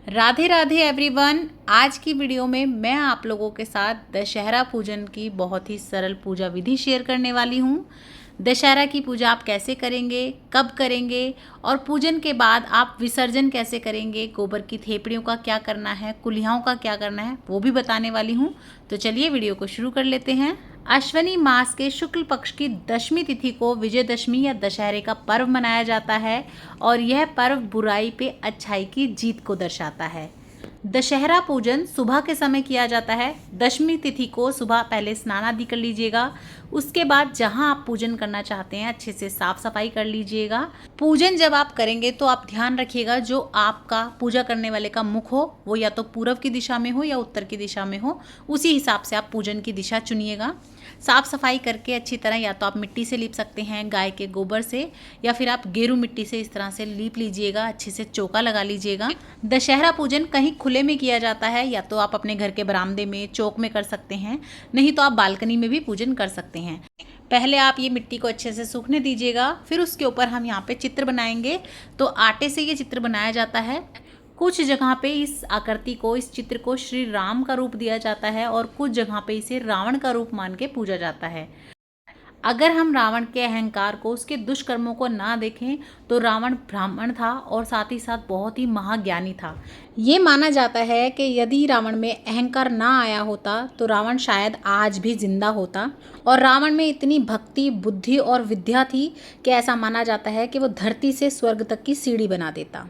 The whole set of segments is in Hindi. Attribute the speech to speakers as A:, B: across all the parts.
A: राधे राधे एवरीवन। आज की वीडियो में मैं आप लोगों के साथ दशहरा पूजन की बहुत ही सरल पूजा विधि शेयर करने वाली हूँ। दशहरा की पूजा आप कैसे करेंगे, कब करेंगे और पूजन के बाद आप विसर्जन कैसे करेंगे, गोबर की थेपड़ियों का क्या करना है, कुलियाओं का क्या करना है, वो भी बताने वाली हूँ। तो चलिए वीडियो को शुरू कर लेते हैं। अश्विनी मास के शुक्ल पक्ष की दशमी तिथि को विजयदशमी या दशहरे का पर्व मनाया जाता है और यह पर्व बुराई पे अच्छाई की जीत को दर्शाता है। दशहरा पूजन सुबह के समय किया जाता है। दशमी तिथि को सुबह पहले स्नान आदि कर लीजिएगा। उसके बाद जहां आप पूजन करना चाहते हैं अच्छे से साफ सफाई कर लीजिएगा। पूजन जब आप करेंगे तो आप ध्यान रखिएगा जो आपका पूजा करने वाले का मुख हो वो या तो पूर्व की दिशा में हो या उत्तर की दिशा में हो, उसी हिसाब से आप पूजन की दिशा चुनिएगा। साफ सफाई करके अच्छी तरह या तो आप मिट्टी से लीप सकते हैं, गाय के गोबर से, या फिर आप गेरू मिट्टी से इस तरह से लीप लीजिएगा। अच्छे से चौका लगा लीजिएगा। दशहरा पूजन कहीं खुले में किया जाता है, या तो आप अपने घर के बरामदे में चौक में कर सकते हैं, नहीं तो आप बालकनी में भी पूजन कर सकते हैं। पहले आप ये मिट्टी को अच्छे से सूखने दीजिएगा, फिर उसके ऊपर हम यहाँ पे चित्र बनाएंगे। तो आटे से ये चित्र बनाया जाता है। कुछ जगह पे इस आकृति को, इस चित्र को श्री राम का रूप दिया जाता है और कुछ जगह पे इसे रावण का रूप मान के पूजा जाता है। अगर हम रावण के अहंकार को, उसके दुष्कर्मों को ना देखें तो रावण ब्राह्मण था और साथ ही साथ बहुत ही महाज्ञानी था। ये माना जाता है कि यदि रावण में अहंकार ना आया होता तो रावण शायद आज भी जिंदा होता। और रावण में इतनी भक्ति, बुद्धि और विद्या थी कि ऐसा माना जाता है कि वो धरती से स्वर्ग तक की सीढ़ी बना देता।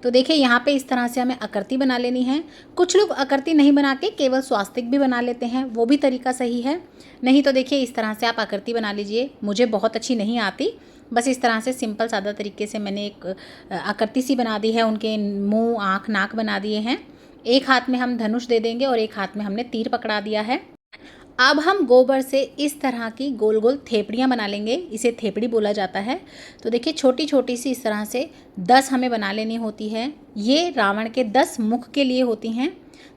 A: तो देखिए यहाँ पे इस तरह से हमें आकृति बना लेनी है। कुछ लोग आकृति नहीं बना के केवल स्वास्तिक भी बना लेते हैं, वो भी तरीका सही है। नहीं तो देखिए इस तरह से आप आकृति बना लीजिए। मुझे बहुत अच्छी नहीं आती, बस इस तरह से सिंपल सादा तरीके से मैंने एक आकृति सी बना दी है। उनके मुंह, आँख, नाक बना दिए हैं। एक हाथ में हम धनुष दे देंगे और एक हाथ में हमने तीर पकड़ा दिया है। अब हम गोबर से इस तरह की गोल गोल थेपड़ियाँ बना लेंगे। इसे थेपड़ी बोला जाता है। तो देखिए छोटी छोटी सी इस तरह से 10 हमें बना लेनी होती है। ये रावण के 10 मुख के लिए होती हैं।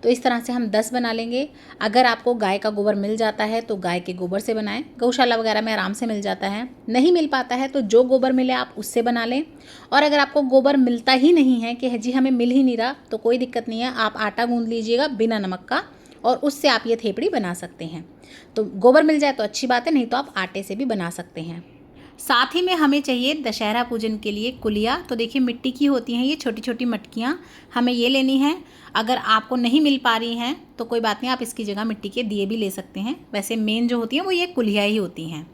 A: तो इस तरह से हम 10 बना लेंगे। अगर आपको गाय का गोबर मिल जाता है तो गाय के गोबर से बनाएं। गौशाला वगैरह में आराम से मिल जाता है। नहीं मिल पाता है तो जो गोबर मिले आप उससे बना लें। और अगर आपको गोबर मिलता ही नहीं है कि जी हमें मिल ही नहीं रहा, तो कोई दिक्कत नहीं है, आप आटा गूंद लीजिएगा बिना नमक का और उससे आप ये थेपड़ी बना सकते हैं। तो गोबर मिल जाए तो अच्छी बात है, नहीं तो आप आटे से भी बना सकते हैं। साथ ही में हमें चाहिए दशहरा पूजन के लिए कुलिया। तो देखिए मिट्टी की होती हैं ये छोटी छोटी मटकियाँ, हमें ये लेनी है। अगर आपको नहीं मिल पा रही हैं तो कोई बात नहीं, आप इसकी जगह मिट्टी के दिए भी ले सकते हैं। वैसे मेन जो होती हैं वो ये कुलिया ही होती हैं।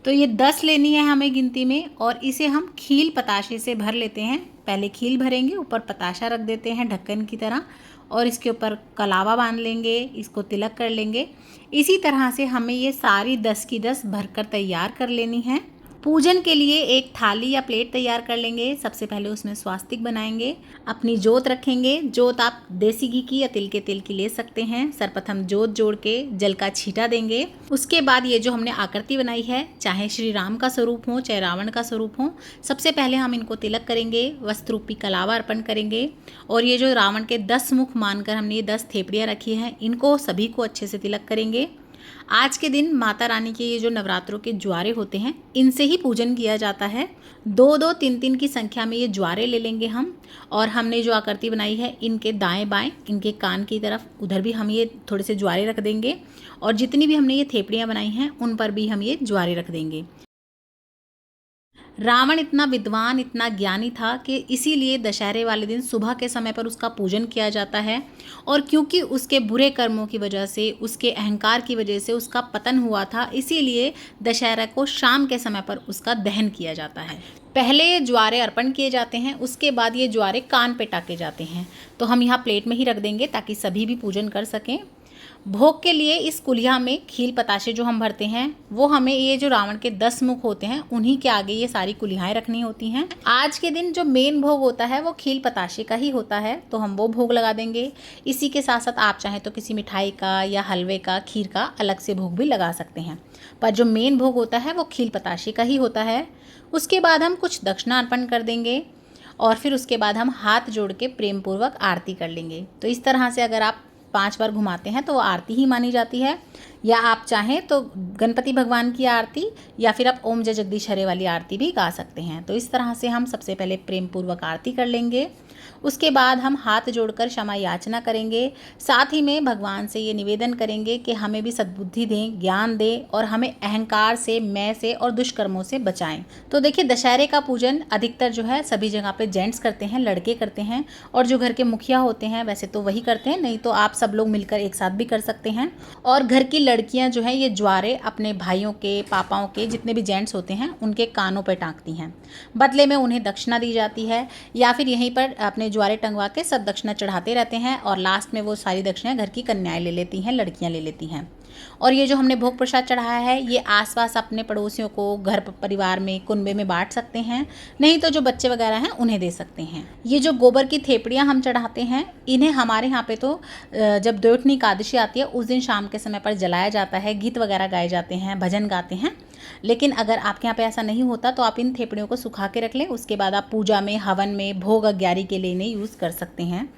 A: तो ये 10 लेनी है हमें गिनती में, और इसे हम खील पताशे से भर लेते हैं। पहले खील भरेंगे, ऊपर पताशा रख देते हैं ढक्कन की तरह, और इसके ऊपर कलावा बांध लेंगे, इसको तिलक कर लेंगे। इसी तरह से हमें ये सारी 10 की 10 भरकर तैयार कर लेनी है। पूजन के लिए एक थाली या प्लेट तैयार कर लेंगे। सबसे पहले उसमें स्वास्तिक बनाएंगे, अपनी जोत रखेंगे। जोत आप देसी घी की या तिल के तेल की ले सकते हैं। सर्वप्रथम जोत जोड़ के जल का छींटा देंगे। उसके बाद ये जो हमने आकृति बनाई है, चाहे श्री राम का स्वरूप हो चाहे रावण का स्वरूप हो, सबसे पहले हम इनको तिलक करेंगे, वस्त्र रूपी कलावा अर्पण करेंगे। और ये जो रावण के 10 मुख मानकर हमने ये 10 थेपड़ियाँ रखी हैं, इनको सभी को अच्छे से तिलक करेंगे। आज के दिन माता रानी के ये जो नवरात्रों के ज्वारे होते हैं, इनसे ही पूजन किया जाता है। 2-2, 3-3 की संख्या में ये ज्वारे ले लेंगे हम। और हमने जो आकृति बनाई है, इनके दाएं बाएं, इनके कान की तरफ उधर भी हम ये थोड़े से ज्वारे रख देंगे। और जितनी भी हमने ये थेपड़ियाँ बनाई हैं उन पर भी हम ये ज्वारे रख देंगे। रावण इतना विद्वान, इतना ज्ञानी था कि इसीलिए दशहरे वाले दिन सुबह के समय पर उसका पूजन किया जाता है। और क्योंकि उसके बुरे कर्मों की वजह से, उसके अहंकार की वजह से उसका पतन हुआ था, इसीलिए दशहरा को शाम के समय पर उसका दहन किया जाता है। पहले ये ज्वारे अर्पण किए जाते हैं, उसके बाद ये ज्वारे कान पे टाके जाते हैं। तो हम यहाँ प्लेट में ही रख देंगे ताकि सभी भी पूजन कर सकें। भोग के लिए इस कुलिया में खील पताशे जो हम भरते हैं, वो हमें ये जो रावण के 10 मुख होते हैं उन्हीं के आगे ये सारी कुलियाएं रखनी होती हैं। आज के दिन जो मेन भोग होता है वो खील पताशे का ही होता है, तो हम वो भोग लगा देंगे। इसी के साथ साथ आप चाहें तो किसी मिठाई का या हलवे का, खीर का अलग से भोग भी लगा सकते हैं, पर जो मेन भोग होता है वो खील पताशे का ही होता है। उसके बाद हम कुछ दक्षिणा अर्पण कर देंगे और फिर उसके बाद हम हाथ जोड़ के प्रेम पूर्वक आरती कर लेंगे। तो इस तरह से अगर आप 5 बार घुमाते हैं तो वो आरती ही मानी जाती है। या आप चाहें तो गणपति भगवान की आरती, या फिर आप ओम जय जगदीश हरे वाली आरती भी गा सकते हैं। तो इस तरह से हम सबसे पहले प्रेम पूर्वक आरती कर लेंगे। उसके बाद हम हाथ जोड़कर क्षमा याचना करेंगे। साथ ही में भगवान से ये निवेदन करेंगे कि हमें भी सद्बुद्धि दें, ज्ञान दें और हमें अहंकार से, मैं से और दुष्कर्मों से बचाएं। तो देखिए, दशहरे का पूजन अधिकतर जो है सभी जगह पे जेंट्स करते हैं, लड़के करते हैं, और जो घर के मुखिया होते हैं वैसे तो वही करते हैं, नहीं तो आप सब लोग मिलकर एक साथ भी कर सकते हैं। और घर की लड़कियां जो है ये ज्वारे अपने भाइयों के, पापाओं के, जितने भी जेंट्स होते हैं उनके कानों पर टांगती हैं। बदले में उन्हें दक्षिणा दी जाती है, या फिर यहीं पर अपने ज्वारे टंगवा के सब दक्षिणा चढ़ाते रहते हैं और लास्ट में वो सारी दक्षिणा घर की कन्याएं ले लेती हैं, लड़कियां ले लेती हैं। और ये जो हमने भोग प्रसाद चढ़ाया है ये आसपास अपने पड़ोसियों को, घर परिवार में, कुनबे में बांट सकते हैं, नहीं तो जो बच्चे वगैरह हैं उन्हें दे सकते हैं। ये जो गोबर की थेपड़ियाँ हम चढ़ाते हैं इन्हें हमारे यहाँ पे तो जब द्योतनी एकादशी आती है उस दिन शाम के समय पर जलाया जाता है, गीत वगैरह गाए जाते हैं, भजन गाते हैं। लेकिन अगर आपके यहाँ पे ऐसा नहीं होता तो आप इन थेपड़ियों को सुखा के रख लें, उसके बाद आप पूजा में, हवन में, भोग अग्यारी के लिए इन्हें यूज़ कर सकते हैं।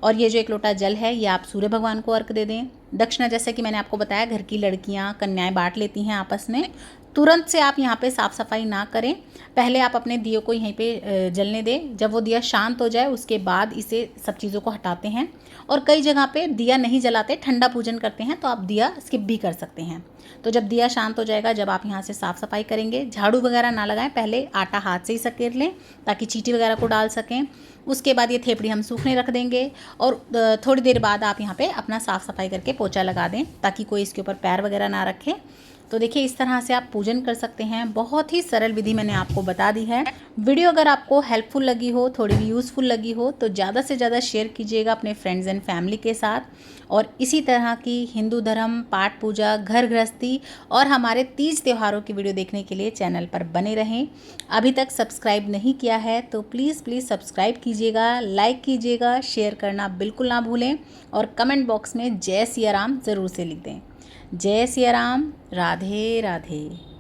A: और ये जो 1 लोटा जल है ये आप सूर्य भगवान को अर्घ दे दें। दक्षिणा जैसे कि मैंने आपको बताया घर की लड़कियां, कन्याएं बांट लेती हैं आपस में। तुरंत से आप यहाँ पे साफ़ सफाई ना करें, पहले आप अपने दिए को यहीं पे जलने दें। जब वो दिया शांत हो जाए उसके बाद इसे सब चीज़ों को हटाते हैं। और कई जगह पे दिया नहीं जलाते, ठंडा पूजन करते हैं, तो आप दिया स्किप भी कर सकते हैं। तो जब दिया शांत हो जाएगा, जब आप यहाँ से साफ़ सफाई करेंगे, झाड़ू वगैरह ना लगाएं, पहले आटा हाथ से ही सकेर लें ताकि चींटी वगैरह को डाल सकें। उसके बाद ये थेपड़ी हम सूखने रख देंगे और थोड़ी देर बाद आप यहाँ पे अपना साफ़ सफाई करके पोछा लगा दें ताकि कोई इसके ऊपर पैर वगैरह ना रखे। तो देखिए, इस तरह से आप पूजन कर सकते हैं। बहुत ही सरल विधि मैंने आपको बता दी है। वीडियो अगर आपको हेल्पफुल लगी हो, थोड़ी भी यूज़फुल लगी हो, तो ज़्यादा से ज़्यादा शेयर कीजिएगा अपने फ्रेंड्स एंड फैमिली के साथ। और इसी तरह की हिंदू धर्म, पाठ पूजा, घर गृहस्थी और हमारे तीज त्योहारों की वीडियो देखने के लिए चैनल पर बने रहें। अभी तक सब्सक्राइब नहीं किया है तो प्लीज़ सब्सक्राइब कीजिएगा, लाइक कीजिएगा, शेयर करना बिल्कुल ना भूलें और कमेंट बॉक्स में जय सिया राम ज़रूर से लिख दें। जय सिया राम। राधे राधे।